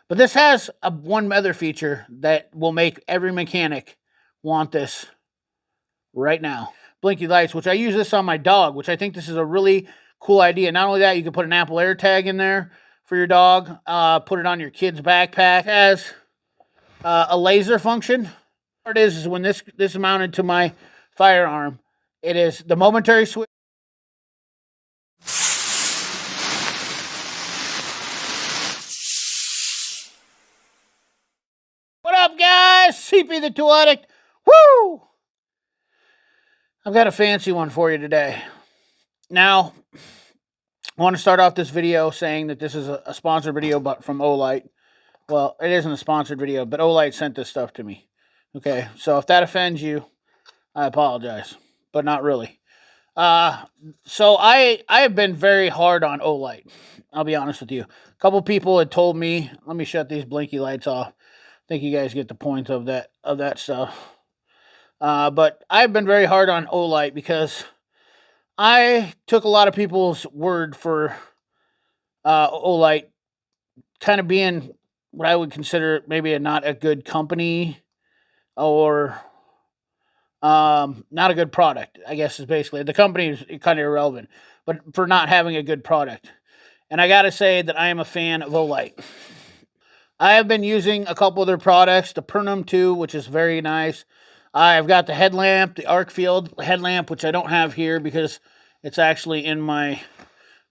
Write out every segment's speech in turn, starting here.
But this has one other feature that will make every mechanic want this right now. Blinky lights, which I use this on my dog, which I think this is a really cool idea. Not only that, you can put an Apple AirTag in there for your dog. Put it on your kid's backpack. It has a laser function. What it is when this is mounted to my firearm, it is the momentary switch. What up, guys? CP the Tool Addict. Woo! I've got a fancy one for you today. Now, I want to start off this video saying that this is a sponsored video but from Olight. Well, it isn't a sponsored video, but Olight sent this stuff to me. Okay, so if that offends you, I apologize, but not really. So I have been very hard on Olight. I'll be honest with you. A couple people had told me, let me shut these blinky lights off. I think you guys get the point of that stuff. But I've been very hard on Olight because I took a lot of people's word for Olight kind of being what I would consider maybe not a good company or not a good product, I guess is basically. The company is kind of irrelevant, but for not having a good product. And I got to say that I am a fan of Olight. I have been using a couple of their products, the Pernum 2, which is very nice. I've got the headlamp, the Arkfeld headlamp, which I don't have here because it's actually in my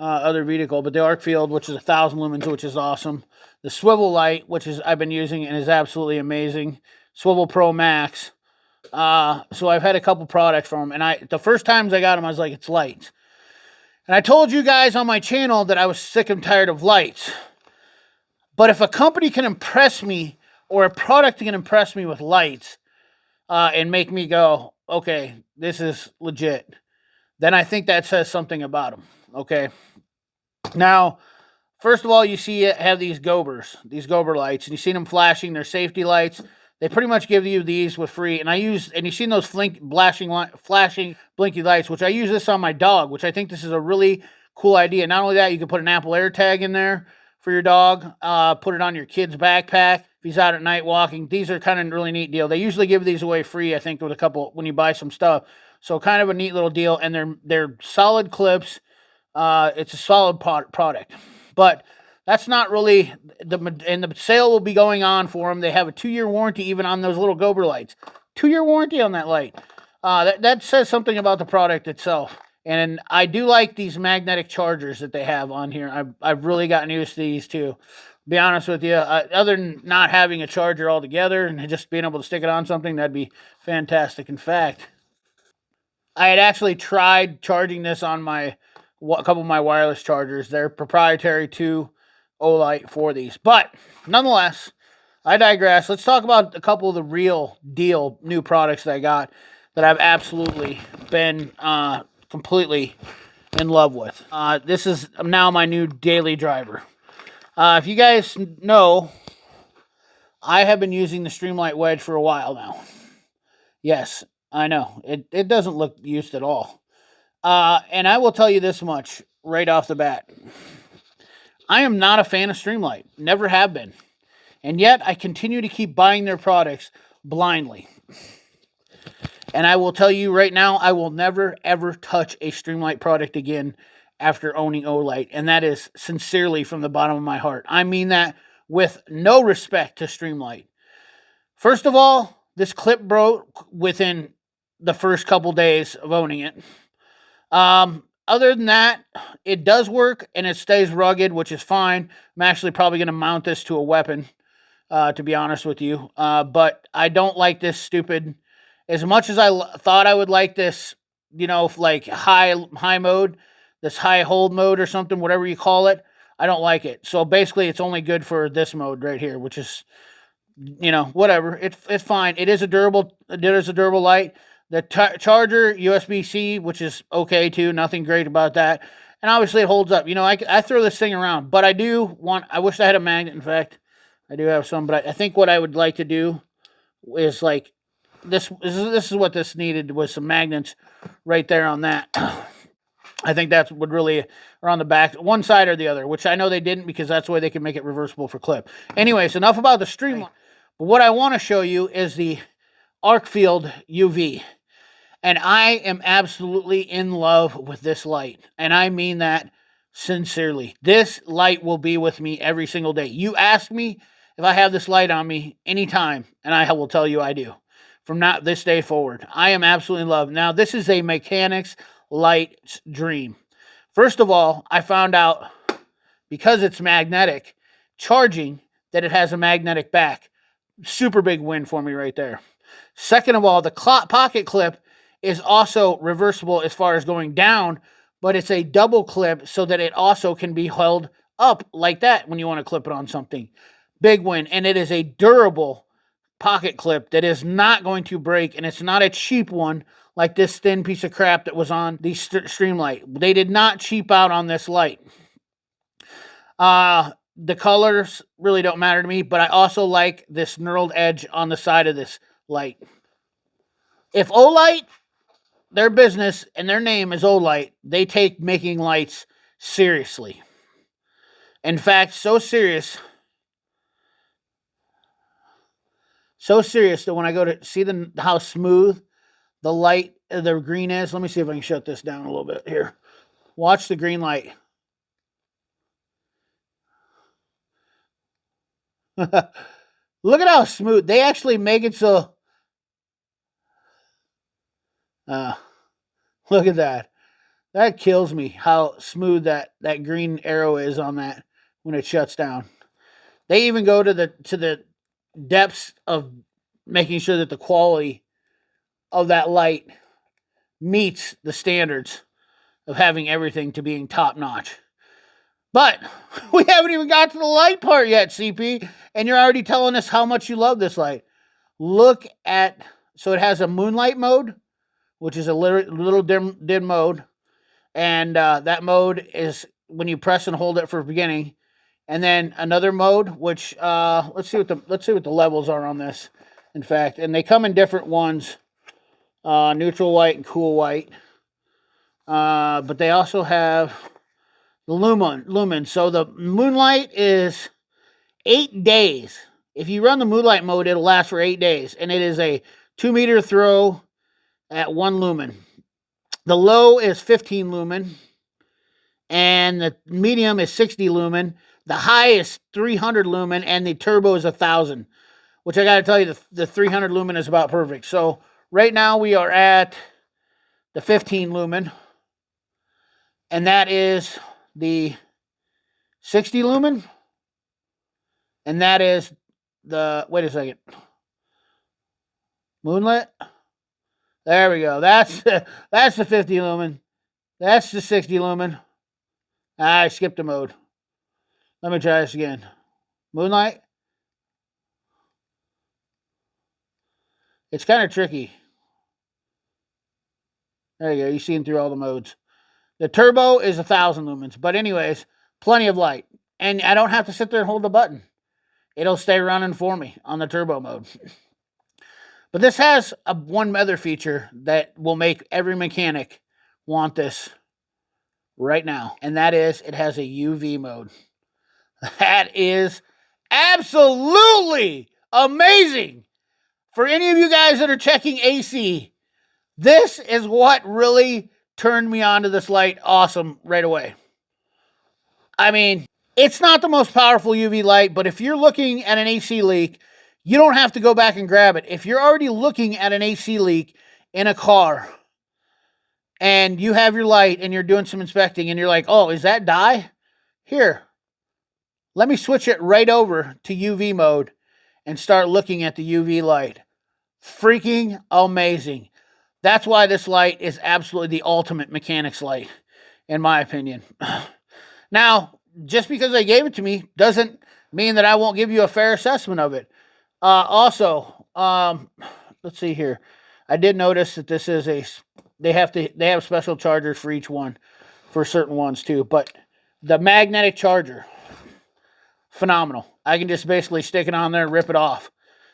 other vehicle. But the Arkfeld, which is 1,000 lumens, which is awesome. The swivel light, which is I've been using and is absolutely amazing. Swivel Pro Max. So I've had a couple products from them, and the first times I got them, I was like, it's lights. And I told you guys on my channel that I was sick and tired of lights. But if a company can impress me, or a product can impress me with lights, and make me go, okay, this is legit, then I think that says something about them. Okay. Now, first of all, you see it have these Gober lights, and you see them flashing. They're safety lights. They pretty much give you these with free, and you've seen those flashing blinky lights, which I use this on my dog, which I think this is a really cool idea. Not only that, you can put an Apple AirTag in there for your dog. Put it on your kid's backpack if he's out at night walking. These are kind of a really neat deal. They usually give these away free, I think, with a couple when you buy some stuff. So kind of a neat little deal, and they're solid clips. It's a solid product, but that's not really and the sale will be going on for them. They have a 2-year warranty even on those little Gober lights. 2-year warranty on that light. That says something about the product itself. And I do like these magnetic chargers that they have on here. I've really gotten used to these too. Be honest with you, other than not having a charger altogether and just being able to stick it on something, that'd be fantastic. In fact, I had actually tried charging this on a couple of my wireless chargers. They're proprietary to Olight for these. But nonetheless, I digress. Let's talk about a couple of the real deal new products that I got that I've absolutely been completely in love with. This is now my new daily driver. If you guys know, I have been using the Streamlight wedge for a while now. Yes, I know. It doesn't look used at all. And I will tell you this much right off the bat. I am not a fan of Streamlight. Never have been. And yet, I continue to keep buying their products blindly. And I will tell you right now, I will never, ever touch a Streamlight product again after owning Olight. And that is sincerely from the bottom of my heart. I mean that with no respect to Streamlight. First of all, this clip broke within the first couple days of owning it. Other than that, it does work and it stays rugged, which is fine. I'm actually probably going to mount this to a weapon, to be honest with you. But I don't like this stupid, as much as I thought I would like this, like high mode, this high hold mode or something, whatever you call it. I don't like it. So basically it's only good for this mode right here, which is, whatever. It's fine. It is a durable light. The charger, USB-C, which is okay too. Nothing great about that. And obviously it holds up. I throw this thing around, but I wish I had a magnet. In fact, I do have some, but I think what I would like to do is like, this is what this needed, was some magnets right there on that. I think that's would really, or on the back, one side or the other, which I know they didn't because that's the way they can make it reversible for clip. Anyways, enough about the streamlight. But what I want to show you is the Arkfeld UV. And I am absolutely in love with this light. And I mean that sincerely. This light will be with me every single day. You ask me if I have this light on me anytime, and I will tell you I do. From not this day forward. I am absolutely in love. Now, this is a Mechanics Light's dream. First of all, I found out, because it's magnetic, charging, that it has a magnetic back. Super big win for me right there. Second of all, the pocket clip is also reversible as far as going down, but it's a double clip so that it also can be held up like that when you want to clip it on something. Big win. And it is a durable pocket clip that is not going to break, and it's not a cheap one like this thin piece of crap that was on the Streamlight. They did not cheap out on this light. The colors really don't matter to me, but I also like this knurled edge on the side of this light. If Olight, their business and their name is Olight, they take making lights seriously. In fact, so serious that when I go to see how smooth the light, the green is. Let me see if I can shut this down a little bit here. Watch the green light. Look at how smooth. They actually make it so. Look at that. That kills me, how smooth that green arrow is on that when it shuts down. They even go to the depths of making sure that the quality of that light meets the standards of having everything to being top notch. But we haven't even got to the light part yet, CP, and you're already telling us how much you love this light. Look at, so it has a moonlight mode, which is a little dim mode, and that mode is when you press and hold it for beginning, and then another mode, which let's see what the levels are on this. In fact, and they come in different ones, neutral white and cool white, but they also have the lumen. So the moonlight is 8 days. If you run the moonlight mode, it'll last for 8 days, and it is a 2-meter throw at 1 lumen. The low is 15 lumen, and the medium is 60 lumen. The high is 300 lumen, and the turbo is 1,000, which I got to tell you, the 300 lumen is about perfect. So right now we are at the 15 lumen, and that is the 60 lumen, and that is the, wait a second, moonlit. There we go. That's the 50 lumen. That's the 60 lumen. I skipped a mode. Let me try this again. Moonlight. It's kind of tricky. There you go. You're seeing through all the modes. The turbo is 1,000 lumens. But anyways, plenty of light. And I don't have to sit there and hold the button. It'll stay running for me on the turbo mode. But this has one other feature that will make every mechanic want this right now. And that is, it has a UV mode. That is absolutely amazing. For any of you guys that are checking AC, this is what really turned me on to this light awesome right away. I mean, it's not the most powerful UV light, but if you're looking at an AC leak, you don't have to go back and grab it. If you're already looking at an AC leak in a car and you have your light and you're doing some inspecting and you're like, oh, is that dye? Here, let me switch it right over to UV mode and start looking at the UV light. Freaking amazing. That's why this light is absolutely the ultimate mechanics light, in my opinion. Now, just because they gave it to me doesn't mean that I won't give you a fair assessment of it. Also, let's see here. I did notice that this is they have special chargers for each one, for certain ones too. But the magnetic charger, phenomenal. I can just basically stick it on there and rip it off.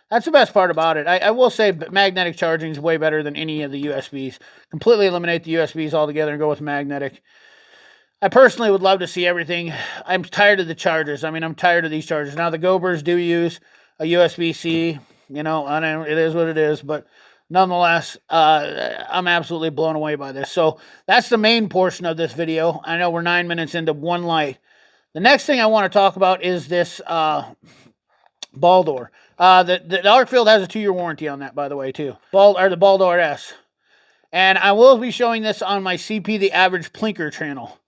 That's the best part about it. I will say magnetic charging is way better than any of the USBs. Completely eliminate the USBs altogether and go with magnetic. I personally would love to see everything. I'm tired of the chargers. I mean, I'm tired of these chargers. Now, the Gobers do use a USB-C. You know, I know it is what it is, but nonetheless, I'm absolutely blown away by this. So that's the main portion of this video. I know we're 9 minutes into one light. The next thing I want to talk about is this ball door. The Arkfeld has a 2-year warranty on that, by the way, too. The Olight'S. And I will be showing this on my CP the Average Plinker channel.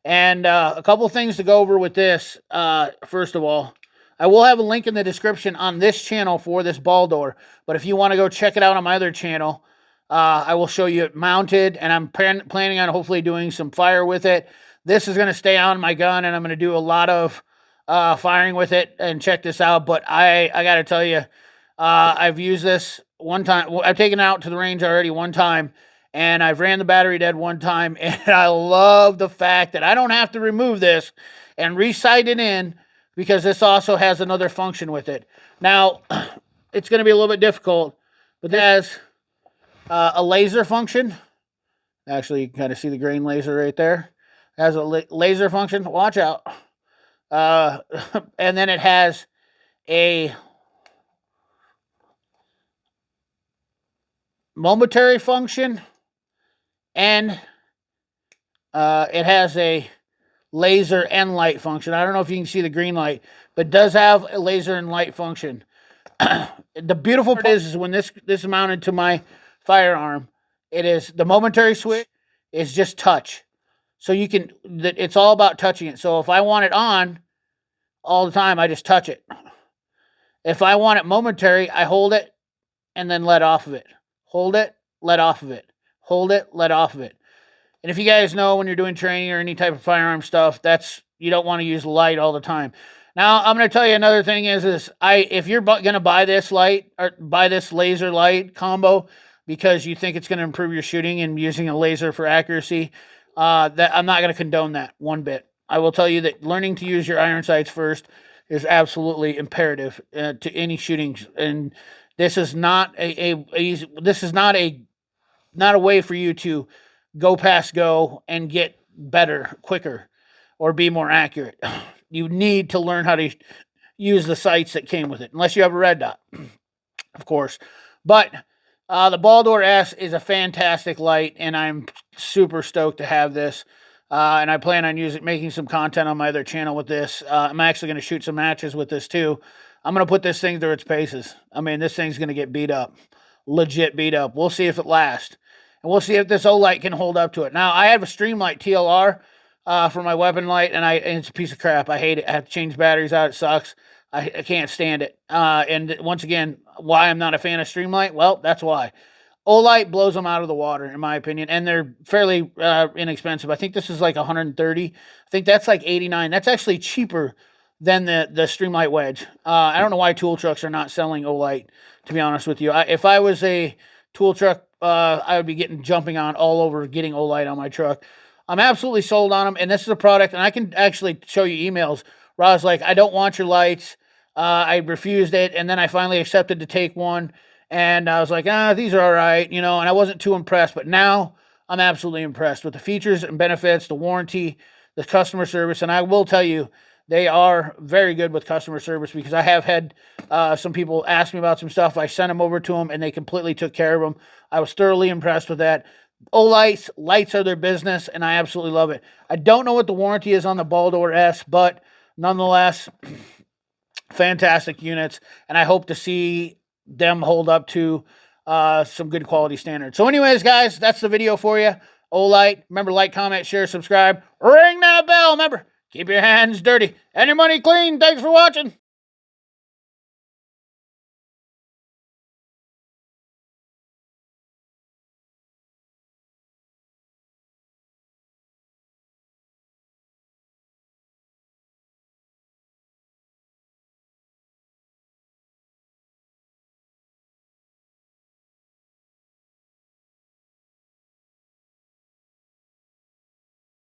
And a couple things to go over with this. First of all, I will have a link in the description on this channel for this ball door. But if you want to go check it out on my other channel, I will show you it mounted. And I'm planning on hopefully doing some fire with it. This is going to stay on my gun, and I'm going to do a lot of firing with it. And check this out. But I got to tell you, I've used this one time. I've taken it out to the range already one time. And I've ran the battery dead one time, and I love the fact that I don't have to remove this and re-sight it in, because this also has another function with it. Now, it's going to be a little bit difficult, but this has a laser function. Actually, you can kind of see the grain laser right there. It has a laser function. Watch out. And then it has a momentary function. And it has a laser and light function. I don't know if you can see the green light, but it does have a laser and light function. The beautiful part is when this is mounted to my firearm, it is the momentary switch is just touch. So you can, it's all about touching it. So if I want it on all the time, I just touch it. If I want it momentary, I hold it and then let off of it. Hold it, let off of it. Hold it, let off of it. And if you guys know, when you're doing training or any type of firearm stuff, you don't want to use light all the time. Now, I'm going to tell you another thing is if you're going to buy this light or buy this laser light combo because you think it's going to improve your shooting and using a laser for accuracy, that I'm not going to condone that one bit. I will tell you that learning to use your iron sights first is absolutely imperative to any shootings. And this is not not a way for you to go past go and get better quicker or be more accurate. You need to learn how to use the sights that came with it, unless you have a red dot, of course. But the Olight'S is a fantastic light, and I'm super stoked to have this. And I plan on making some content on my other channel with this. I'm actually going to shoot some matches with this too. I'm going to put this thing through its paces. I mean, this thing's going to get beat up. Legit beat up. We'll see if it lasts. And we'll see if this Olight can hold up to it. Now, I have a streamlight TLR for my weapon light, and it's a piece of crap. I hate it. I have to change batteries out. It sucks. I can't stand it. And once again, why I'm not a fan of streamlight? Well, that's why. Olight blows them out of the water, in my opinion, and they're fairly inexpensive. I think this is like $130. I think that's like $89. That's actually cheaper than the streamlight wedge. I don't know why tool trucks are not selling Olight, to be honest with you. If I was a tool truck, I would be jumping on all over getting Olight on my truck. I'm absolutely sold on them, and this is a product, and I can actually show you emails where I was like, I don't want your lights. I refused it, and then I finally accepted to take one, and I was like, these are all right, and I wasn't too impressed, but now I'm absolutely impressed with the features and benefits, the warranty, the customer service, and I will tell you, they are very good with customer service, because I have had some people ask me about some stuff. I sent them over to them, and they completely took care of them. I was thoroughly impressed with that. Olight'S, lights are their business, and I absolutely love it. I don't know what the warranty is on the Olight'S, but nonetheless, fantastic units, and I hope to see them hold up to some good quality standards. So anyways, guys, that's the video for you. Olight, remember, like, comment, share, subscribe, ring that bell. Remember, keep your hands dirty and your money clean. Thanks for watching.